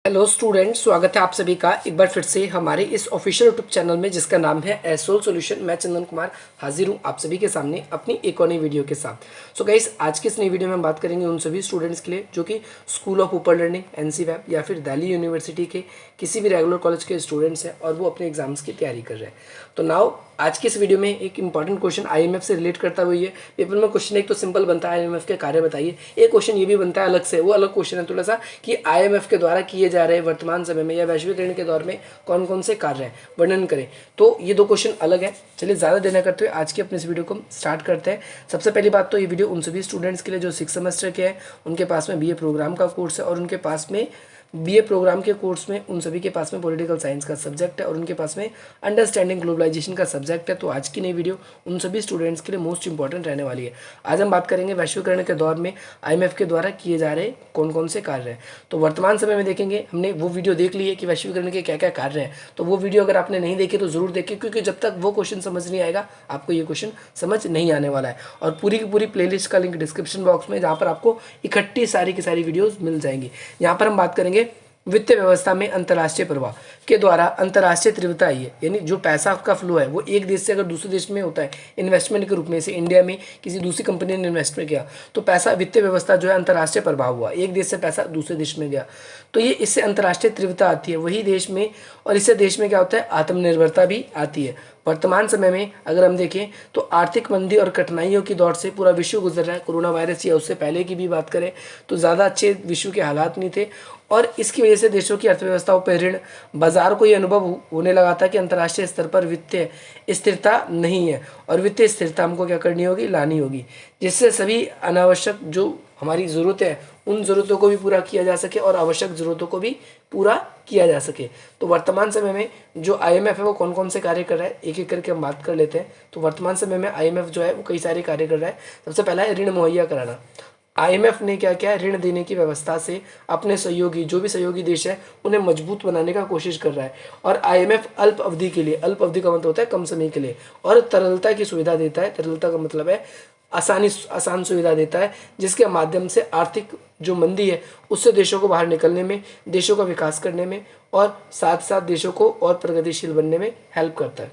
Hello student, स्वागत है आप सभी का एक बार फिर से हमारे इस ऑफिशियल यूट्यूब चैनल में जिसका नाम है एसोल सॉल्यूशन। मैं चंदन कुमार हाजिर हूँ आप सभी के सामने अपनी एक और नई वीडियो के साथ। सो गाइस, आज की इस नई वीडियो में हम बात करेंगे उन सभी स्टूडेंट्स के लिए जो कि school of open learning NC-WAP या फिर दिल्ली यूनिवर्सिटी के किसी भी रेगुलर कॉलेज के स्टूडेंट्स हैं और वो अपने एग्जाम्स की तैयारी कर रहे हैं। तो नाउ आज की इस वीडियो में एक इंपॉर्टेंट क्वेश्चन IMF से रिलेट करता हुआ है। पेपर में क्वेश्चन एक तो सिंपल बनता है IMF के कार्य बताइए, एक क्वेश्चन ये भी बनता है अलग से, वो अलग क्वेश्चन है थोड़ा सा कि IMF के द्वारा किए जा रहे वर्तमान समय में या वैश्वीकरण के दौर में कौन कौन से कार्य हैं वर्णन करें। तो ये दो क्वेश्चन अलग है। चलिए ज़्यादा देर न करते हुए आज की अपने इस वीडियो को स्टार्ट करते हैं। सबसे पहली बात तो ये वीडियो उन सभी स्टूडेंट्स के लिए जो 6 सेमेस्टर के हैं, उनके पास में BA प्रोग्राम का कोर्स है और उनके पास में BA प्रोग्राम के कोर्स में उन सभी के पास में पॉलिटिकल साइंस का सब्जेक्ट है और उनके पास में अंडरस्टैंडिंग ग्लोबलाइजेशन का सब्जेक्ट है। तो आज की नई वीडियो उन सभी स्टूडेंट्स के लिए मोस्ट इंपॉर्टेंट रहने वाली है। आज हम बात करेंगे वैश्वीकरण के दौर में IMF के द्वारा किए जा रहे कौन कौन से कार्य हैं। तो वर्तमान समय में देखेंगे, हमने वो वीडियो देख ली है कि वैश्वीकरण के क्या क्या कार्य हैं। तो वो वीडियो अगर आपने नहीं देखी तो ज़रूर देखें, क्योंकि जब तक वो क्वेश्चन समझ नहीं आएगा आपको ये क्वेश्चन समझ नहीं आने वाला है। और पूरी की पूरी प्लेलिस्ट का लिंक डिस्क्रिप्शन बॉक्स में, जहाँ पर आपको इकट्ठी सारी की सारी वीडियोज़ मिल जाएंगी। यहाँ पर हम बात करेंगे वित्तीय व्यवस्था में अंतर्राष्ट्रीय प्रवाह के द्वारा अंतर्राष्ट्रीय तीव्रता आई है, यानी जो पैसा का फ्लो है वो एक देश से अगर दूसरे देश में होता है इन्वेस्टमेंट के रूप में, से इंडिया में किसी दूसरी कंपनी ने इन्वेस्टमेंट किया तो पैसा वित्तीय व्यवस्था जो है अंतर्राष्ट्रीय प्रभाव हुआ, एक देश से पैसा दूसरे देश में गया तो ये इससे अंतर्राष्ट्रीय तीव्रता आती है वही देश में। और इससे देश में क्या होता है, आत्मनिर्भरता भी आती है। वर्तमान समय में अगर हम देखें तो आर्थिक मंदी और कठिनाइयों की दौर से पूरा विश्व गुजर रहा है। कोरोना वायरस या उससे पहले की भी बात करें तो ज़्यादा अच्छे विश्व के हालात नहीं थे और इसकी वजह से देशों की अर्थव्यवस्थाओं पर ऋण, बाजार को ये अनुभव होने लगा था कि अंतर्राष्ट्रीय स्तर पर वित्तीय स्थिरता नहीं है और वित्तीय स्थिरता हमको क्या करनी होगी, लानी होगी, जिससे सभी अनावश्यक जो हमारी ज़रूरत है उन ज़रूरतों को भी पूरा किया जा सके और आवश्यक ज़रूरतों को भी पूरा किया जा सके। तो वर्तमान समय में जो IMF है वो कौन कौन से कार्य कर रहा है, एक एक करके हम बात कर लेते हैं। तो वर्तमान समय में IMF जो है वो कई सारे कार्य कर रहा है। सबसे पहला है ऋण मुहैया कराना। IMF ने क्या किया है, ऋण देने की व्यवस्था से अपने सहयोगी, जो भी सहयोगी देश है उन्हें मजबूत बनाने का कोशिश कर रहा है। और IMF अल्प अवधि के लिए, अल्प अवधि का मतलब होता है कम समय के लिए, और तरलता की सुविधा देता है। तरलता का मतलब है आसान सुविधा देता है, जिसके माध्यम से आर्थिक जो मंदी है उससे देशों को बाहर निकलने में, देशों का विकास करने में और साथ साथ देशों को और प्रगतिशील बनने में हेल्प करता है।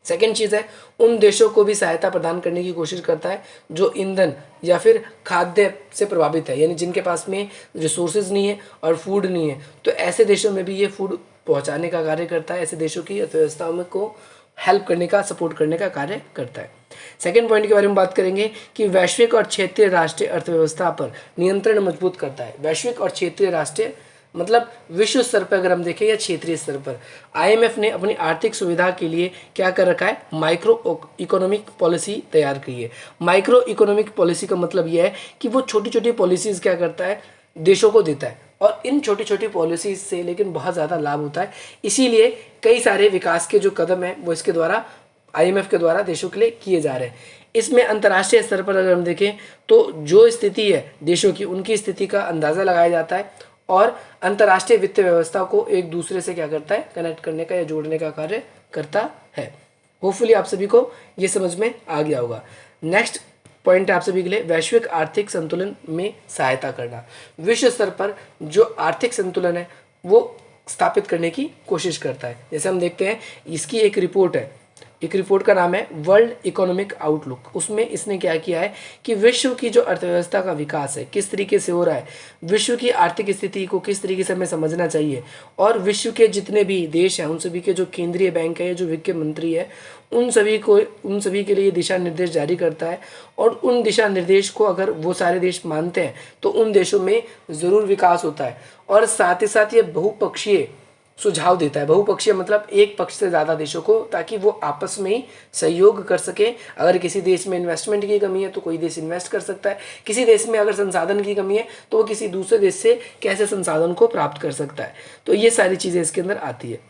सेकेंड चीज़ है, उन देशों को भी सहायता प्रदान करने की कोशिश करता है जो ईंधन या फिर खाद्य से प्रभावित है, यानी जिनके पास में रिसोर्सेज नहीं है और फूड नहीं है, तो ऐसे देशों में भी ये फूड पहुंचाने का कार्य करता है। ऐसे देशों की अर्थव्यवस्थाओं में को हेल्प करने का, सपोर्ट करने का कार्य करता है। सेकेंड पॉइंट के बारे में बात करेंगे कि वैश्विक और क्षेत्रीय राष्ट्रीय अर्थव्यवस्था पर नियंत्रण मजबूत करता है। वैश्विक और क्षेत्रीय राष्ट्रीय मतलब विश्व स्तर पर अगर हम देखें या क्षेत्रीय स्तर पर, IMF ने अपनी आर्थिक सुविधा के लिए क्या कर रखा है, माइक्रो इकोनॉमिक पॉलिसी तैयार की है। माइक्रो इकोनॉमिक पॉलिसी का मतलब यह है कि वो छोटी छोटी पॉलिसीज़ क्या करता है, देशों को देता है और इन छोटी छोटी पॉलिसीज से लेकिन बहुत ज़्यादा लाभ होता है। इसीलिए कई सारे विकास के जो कदम हैं वो इसके द्वारा, IMF के द्वारा देशों के लिए किए जा रहे हैं। इसमें अंतर्राष्ट्रीय स्तर पर अगर हम देखें तो जो स्थिति है देशों की, उनकी स्थिति का अंदाज़ा लगाया जाता है और अंतर्राष्ट्रीय वित्तीय व्यवस्था को एक दूसरे से क्या करता है, कनेक्ट करने का या जोड़ने का कार्य करता है। होपफुली आप सभी को ये समझ में आ गया होगा। नेक्स्ट पॉइंट आप सभी के लिए, वैश्विक आर्थिक संतुलन में सहायता करना। विश्व स्तर पर जो आर्थिक संतुलन है वो स्थापित करने की कोशिश करता है। जैसे हम देखते हैं, इसकी एक रिपोर्ट है, एक रिपोर्ट का नाम है वर्ल्ड इकोनॉमिक आउटलुक। उसमें इसने क्या किया है कि विश्व की जो अर्थव्यवस्था का विकास है किस तरीके से हो रहा है, विश्व की आर्थिक स्थिति को किस तरीके से हमें समझना चाहिए और विश्व के जितने भी देश हैं उन सभी के जो केंद्रीय बैंक है, जो वित्त मंत्री है, उन सभी के लिए दिशा निर्देश जारी करता है। और उन दिशा निर्देश को अगर वो सारे देश मानते हैं तो उन देशों में ज़रूर विकास होता है। और साथ ही साथ ये बहुपक्षीय सुझाव देता है। बहुपक्षीय मतलब एक पक्ष से ज़्यादा देशों को, ताकि वो आपस में ही सहयोग कर सके। अगर किसी देश में इन्वेस्टमेंट की कमी है तो कोई देश इन्वेस्ट कर सकता है, किसी देश में अगर संसाधन की कमी है तो वो किसी दूसरे देश से कैसे संसाधन को प्राप्त कर सकता है। तो ये सारी चीज़ें इसके अंदर आती है।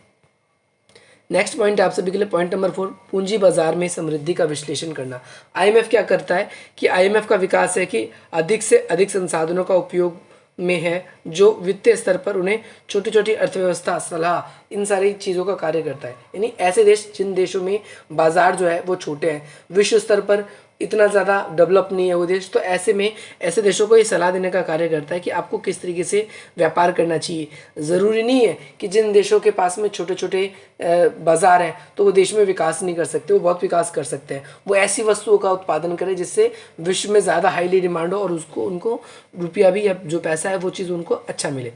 नेक्स्ट पॉइंट आप सभी के लिए पॉइंट नंबर 4, पूंजी बाजार में समृद्धि का विश्लेषण करना। IMF क्या करता है कि IMF का विकास है कि अधिक से अधिक संसाधनों का उपयोग में है, जो वित्तीय स्तर पर उन्हें छोटी छोटी अर्थव्यवस्था, सलाह, इन सारी चीज़ों का कार्य करता है। यानी ऐसे देश जिन देशों में बाजार जो है वो छोटे हैं, विश्व स्तर पर इतना ज़्यादा डेवलप नहीं है वो देश, तो ऐसे में ऐसे देशों को ये सलाह देने का कार्य करता है कि आपको किस तरीके से व्यापार करना चाहिए। ज़रूरी नहीं है कि जिन देशों के पास में छोटे छोटे बाज़ार हैं तो वो देश में विकास नहीं कर सकते, वो बहुत विकास कर सकते हैं। वो ऐसी वस्तुओं का उत्पादन करें जिससे विश्व में ज़्यादा हाईली डिमांड हो और उसको उनको रुपया भी या जो पैसा है वो चीज़ उनको अच्छा मिले।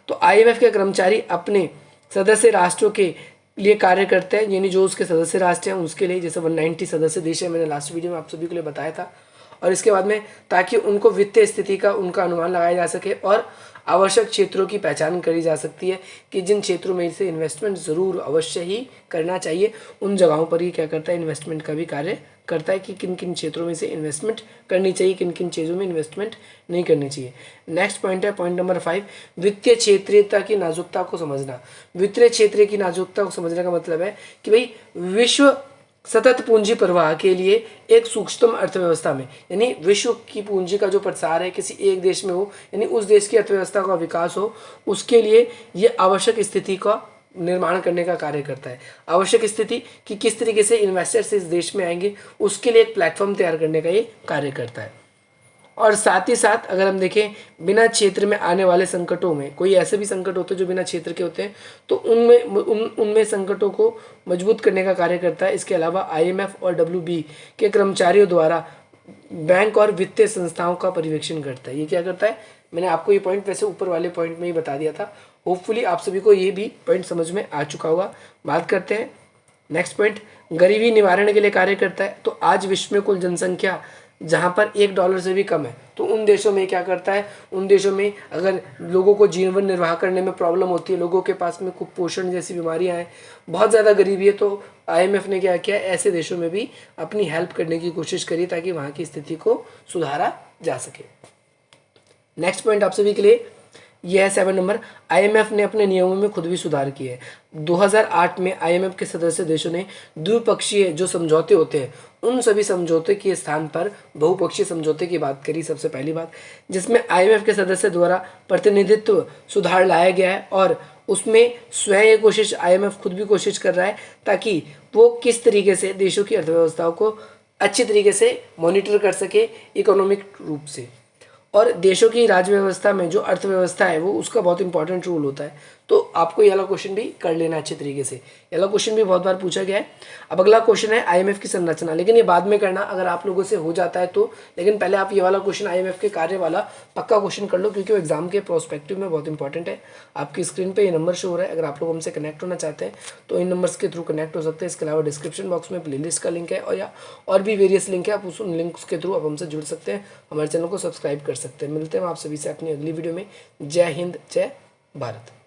तो IMF के कर्मचारी अपने सदस्य राष्ट्रों के लिए कार्य करते हैं, यानी जो उसके सदस्य राष्ट्र हैं उसके लिए, जैसे 190 सदस्य देश है, मैंने लास्ट वीडियो में आप सभी के लिए बताया था। और इसके बाद में ताकि उनको वित्तीय स्थिति का उनका अनुमान लगाया जा सके और आवश्यक क्षेत्रों की पहचान करी जा सकती है कि जिन क्षेत्रों में इसे इन्वेस्टमेंट ज़रूर अवश्य ही करना चाहिए, उन जगहों पर ही क्या करता है, इन्वेस्टमेंट का भी कार्य करता है कि किन किन क्षेत्रों में से इन्वेस्टमेंट करनी चाहिए, किन किन चीज़ों में इन्वेस्टमेंट नहीं करनी चाहिए। नेक्स्ट पॉइंट है पॉइंट नंबर 5, वित्तीय क्षेत्रीयता की नाजुकता को समझना। वित्तीय क्षेत्र की नाजुकता को समझने का मतलब है कि भाई विश्व सतत पूंजी प्रवाह के लिए एक सूक्ष्म अर्थव्यवस्था में, यानी विश्व की पूंजी का जो प्रसार है किसी एक देश में हो, यानी उस देश की अर्थव्यवस्था का विकास हो, उसके लिए ये आवश्यक स्थिति का निर्माण करने का कार्य करता है। आवश्यक स्थिति कि किस तरीके से इन्वेस्टर्स इस देश में आएंगे, उसके लिए एक प्लेटफॉर्म तैयार करने का ये कार्य करता है। और साथ ही साथ अगर हम देखें बिना क्षेत्र में आने वाले संकटों में, कोई ऐसे भी संकट होते हैं जो बिना क्षेत्र के होते हैं, तो उनमें संकटों को मजबूत करने का कार्य करता है। इसके अलावा IMF और WB के कर्मचारियों द्वारा बैंक और वित्तीय संस्थाओं का पर्यवेक्षण करता है। ये क्या करता है, मैंने आपको ये पॉइंट वैसे ऊपर वाले पॉइंट में ही बता दिया था। होपफुली आप सभी को ये भी पॉइंट समझ में आ चुका होगा। बात करते हैं नेक्स्ट पॉइंट, गरीबी निवारण के लिए कार्य करता है। तो आज विश्व में कुल जनसंख्या जहाँ पर $1 से भी कम है, तो उन देशों में क्या करता है, उन देशों में अगर लोगों को जीवन निर्वाह करने में प्रॉब्लम होती है, लोगों के पास में कुपोषण जैसी बीमारियाँ हैं, बहुत ज़्यादा गरीबी है, तो IMF ने क्या किया, ऐसे देशों में भी अपनी हेल्प करने की कोशिश करी ताकि वहाँ की स्थिति को सुधारा जा सके। नेक्स्ट पॉइंट आप सभी के लिए यह है 7 नंबर, IMF ने अपने नियमों में खुद भी सुधार किए हैं। 2008 में IMF के सदस्य देशों ने द्विपक्षीय जो समझौते होते हैं उन सभी समझौते के स्थान पर बहुपक्षीय समझौते की बात करी, सबसे पहली बात, जिसमें IMF के सदस्य द्वारा प्रतिनिधित्व सुधार लाया गया है। और उसमें स्वयं ये कोशिश IMF खुद भी कोशिश कर रहा है ताकि वो किस तरीके से देशों की अर्थव्यवस्थाओं को अच्छी तरीके से मॉनिटर कर सके इकोनॉमिक रूप से। और देशों की राज्य व्यवस्था में जो अर्थव्यवस्था है वो उसका बहुत इंपॉर्टेंट रोल होता है। तो आपको ये वाला क्वेश्चन भी कर लेना अच्छे तरीके से, ये वाला क्वेश्चन भी बहुत बार पूछा गया है। अब अगला क्वेश्चन है IMF की संरचना, लेकिन ये बाद में करना अगर आप लोगों से हो जाता है तो, लेकिन पहले आप ये वाला क्वेश्चन IMF के कार्य वाला पक्का क्वेश्चन कर लो क्योंकि वो एग्जाम के प्रोस्पेक्टिव में बहुत इंपॉर्टेंट है। आपकी स्क्रीन पर ये नंबर शो हो रहा है, अगर आप लोग हमसे कनेक्ट होना चाहते हैं तो इन नंबर्स के थ्रू कनेक्ट हो सकते हैं। इसके अलावा डिस्क्रिप्शन बॉक्स में प्लेलिस्ट का लिंक है और भी वेरियस लिंक है, आप उस लिंक्स के थ्रू आप हमसे जुड़ सकते हैं, हमारे चैनल को सब्सक्राइब कर सकते हैं। मिलते हैं आप सभी से अपनी अगली वीडियो में। जय हिंद, जय भारत।